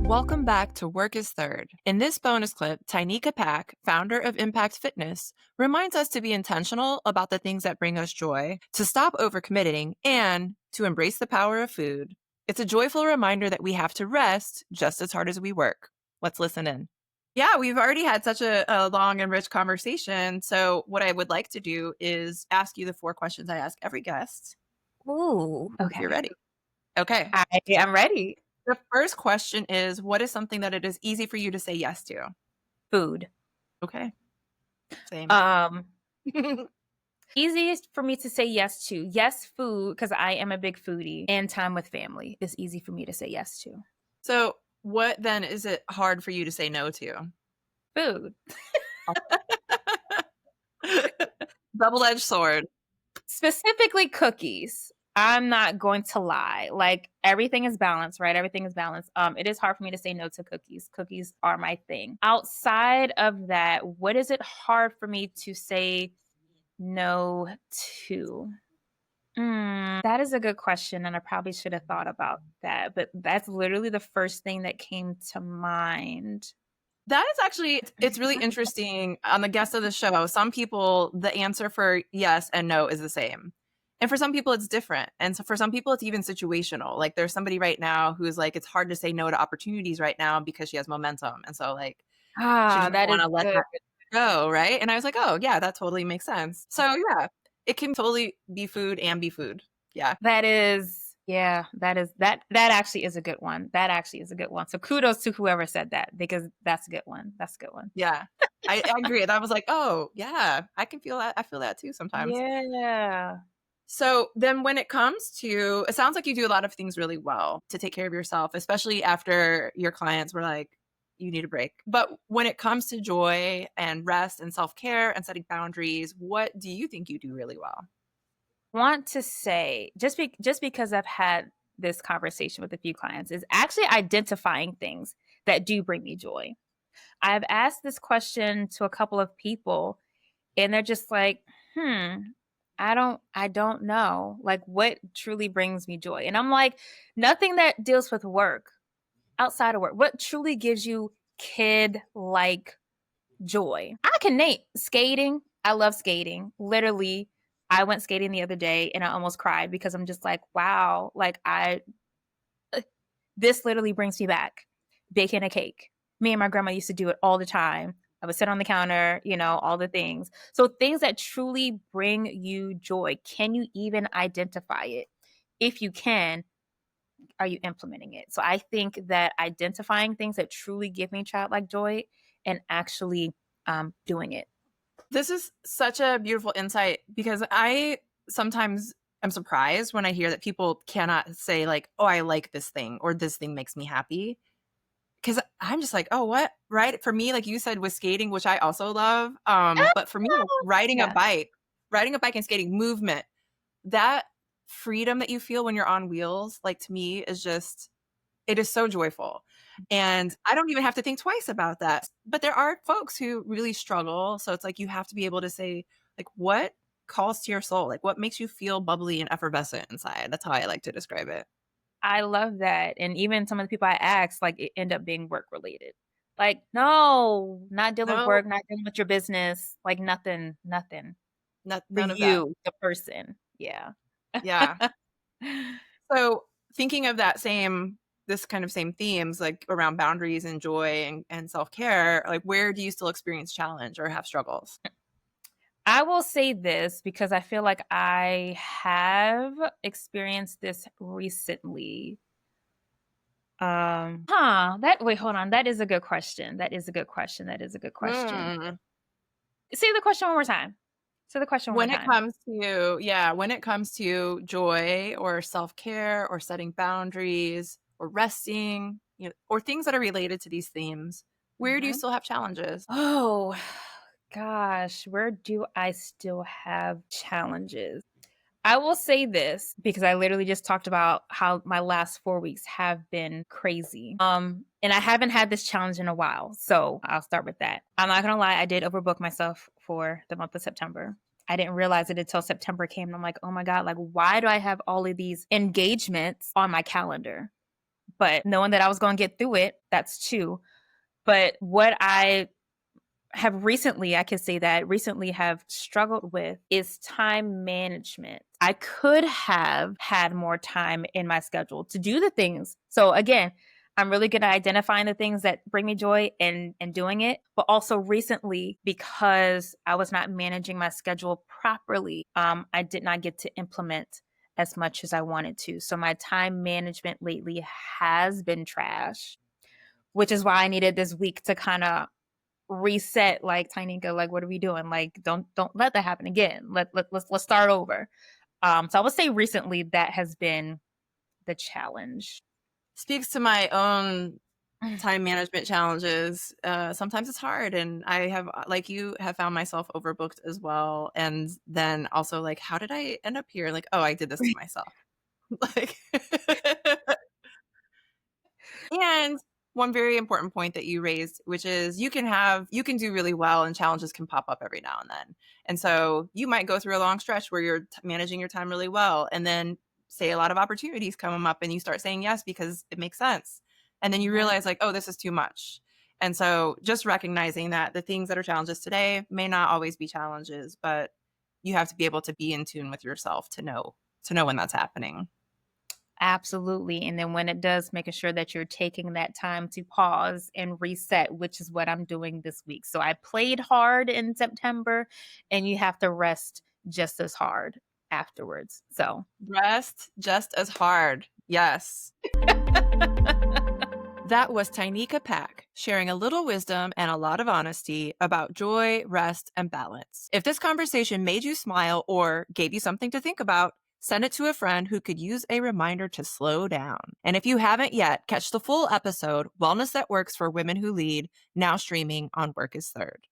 Welcome back to Work is Third. In this bonus clip, Tyneka Pack, founder of Impackt Fitness, reminds us to be intentional about the things that bring us joy, to stop overcommitting, and to embrace the power of food. It's a joyful reminder that we have to rest just as hard as we work. Let's listen in. Yeah, we've already had such a long and rich conversation. So what I would like to do is ask you the 4 questions I ask every guest. Ooh, If you're ready. Okay. I'm ready. The first question is, what is something that it is easy for you to say yes to? Food. Okay. Same. Easiest for me to say yes to. Yes, food, because I am a big foodie, and time with family is easy for me to say yes to. So what then is it hard for you to say no to? Food. Double-edged sword. Specifically cookies. I'm not going to lie. Like, everything is balanced, right? Everything is balanced. It is hard for me to say no to cookies. Cookies are my thing. Outside of that, what is it hard for me to say no to? That is a good question, and I probably should have thought about that, but that's literally the first thing that came to mind. That is actually, it's really interesting on the guests of the show. Some people, the answer for yes and no is the same. And for some people, it's different. And so for some people, it's even situational. Like there's somebody right now who's like, it's hard to say no to opportunities right now because she has momentum. And so like, she doesn't That want is to let good. that go, right? And I was like, oh, yeah, that totally makes sense. So yeah, it can totally be food and be food. Yeah. That actually is a good one. That actually is a good one. So kudos to whoever said that, because that's a good one. That's a good one. Yeah. I agree. And I was like, oh, yeah, I can feel that. I feel that too sometimes. Yeah. So then when it comes to, it sounds like you do a lot of things really well to take care of yourself, especially after your clients were like, you need a break. But when it comes to joy and rest and self-care and setting boundaries, what do you think you do really well? Want to say, just because I've had this conversation with a few clients, is actually identifying things that do bring me joy. I've asked this question to a couple of people, and they're just like, I don't know, like, what truly brings me joy. And I'm like, nothing that deals with work, outside of work. What truly gives you kid-like joy? I can name skating. I love skating. Literally, I went skating the other day and I almost cried because I'm just like, wow, like this literally brings me back. Baking a cake. Me and my grandma used to do it all the time. I would sit on the counter, all the things. So things that truly bring you joy. Can you even identify it? If you can, are you implementing it? So I think that identifying things that truly give me childlike joy and actually doing it. This is such a beautiful insight because I sometimes am surprised when I hear that people cannot say like, oh, I like this thing or this thing makes me happy. Because I'm just like, oh, what? Right? For me, like you said, with skating, which I also love. But for me, like, riding a bike and skating, movement, that freedom that you feel when you're on wheels, like to me is just, it is so joyful. And I don't even have to think twice about that. But there are folks who really struggle. So it's like you have to be able to say, like, what calls to your soul? Like, what makes you feel bubbly and effervescent inside? That's how I like to describe it. I love that. And even some of the people I asked, like, it end up being work related. Like, no, not dealing with work, not dealing with your business, like nothing. None For of that. you, the person. Yeah. Yeah. So thinking of that this kind of same themes, like around boundaries and joy and self-care, like where do you still experience challenge or have struggles? I will say this because I feel like I have experienced this recently. Hold on. That is a good question. Say the question one more time. When it comes to joy or self-care or setting boundaries or resting, or things that are related to these themes, where do you still have challenges? Oh, gosh, where do I still have challenges? I will say this because I literally just talked about how my last 4 weeks have been crazy. And I haven't had this challenge in a while. So I'll start with that. I'm not gonna lie, I did overbook myself for the month of September. I didn't realize it until September came. And I'm like, oh my God, like, why do I have all of these engagements on my calendar? but knowing that I was going to get through it, that's two. But what I have recently, I can say that recently have struggled with is time management. I could have had more time in my schedule to do the things. So again, I'm really good at identifying the things that bring me joy and doing it. But also recently, because I was not managing my schedule properly, I did not get to implement as much as I wanted to. So my time management lately has been trash, which is why I needed this week to kind of reset. Like, Tyneka, like, what are we doing? Like, don't let that happen again. Let's start over. So I would say recently that has been the challenge. Speaks to my own time management challenges. Sometimes it's hard, and I have, like you, have found myself overbooked as well. And then also, like, how did I end up here? Like, oh, I did this to myself. Like, and one very important point that you raised, which is you can do really well, and challenges can pop up every now and then. And so you might go through a long stretch where you're managing your time really well, and then say a lot of opportunities come up and you start saying yes because it makes sense. And then you realize, like, oh, this is too much. And so just recognizing that the things that are challenges today may not always be challenges, but you have to be able to be in tune with yourself to know when that's happening. Absolutely. And then when it does, making sure that you're taking that time to pause and reset, which is what I'm doing this week. So I played hard in September, and you have to rest just as hard afterwards. So Rest just as hard. Yes. That was Tyneka Pack, sharing a little wisdom and a lot of honesty about joy, rest, and balance. If this conversation made you smile or gave you something to think about, send it to a friend who could use a reminder to slow down. And if you haven't yet, catch the full episode, Wellness That Works for Women Who Lead, now streaming on Work is Third.